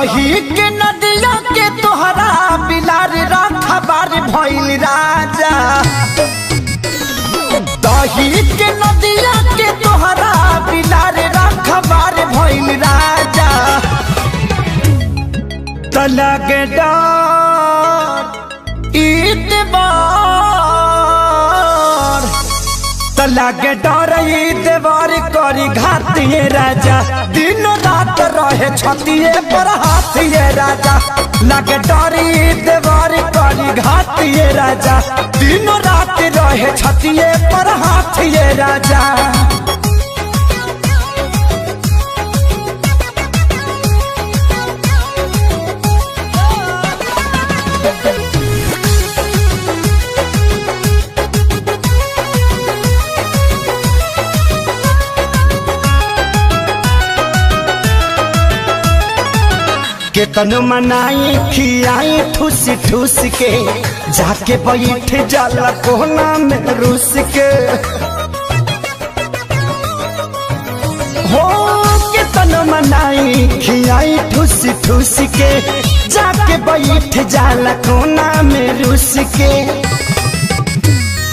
दही के नदिया के तोहरा बिलार रखबार भइल राजा। दही के नदिया के तोहरा बिलार रखबार भइल राजा। तलग डर ईतबार तलग डर ईतबार करी घातिए राजा। दिन रात रहे छतिए पर हाथिए राजा। लगे डर ईतबार करी घातिए राजा। दिन रात रहे छतिए पर हाथिए राजा। केतन मनाई खियाई ठूस ठूस के जाके बैठ जाला कोना में रूस के। हो केतन मनाई खियाई ठूस ठूस के जाके बैठ जाला कोना में रूस के।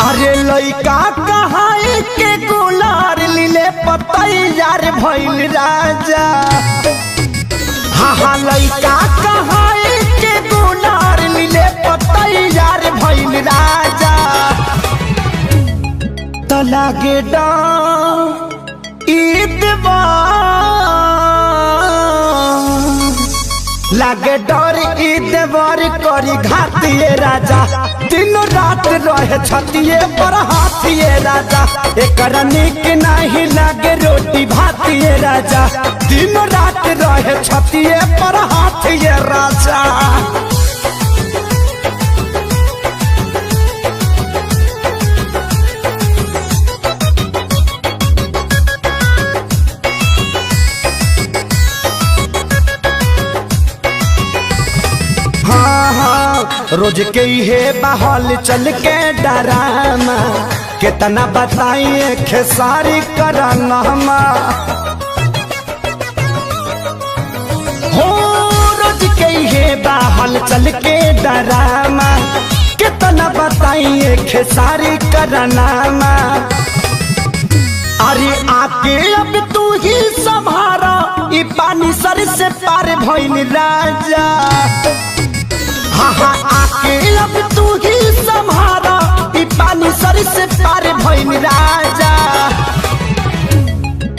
अरे लइका कहाई के गुलार लीले पतैयार भइल राजा। हाँ लइका कहाई के गुलार लीले पतैयार भइल राजा। तलागे लागे डर ईदवार करी घातिए राजा। दिन रात रहे छतिए पर हाथिए राजा। एकर निक नहीं लागे रोटी भातिए राजा। दिन रात रहे छतिए पर हाथिए राजा। रोज के हे बहल चल के डरामा कितना बताइए खेसारी करना। हो रोज के हे बहल चल के डरामा कितना बताइए खेसारी करना। अरे आके अब तू ही संभारा ई पानी सर से पार भइल राजा। हाँ आके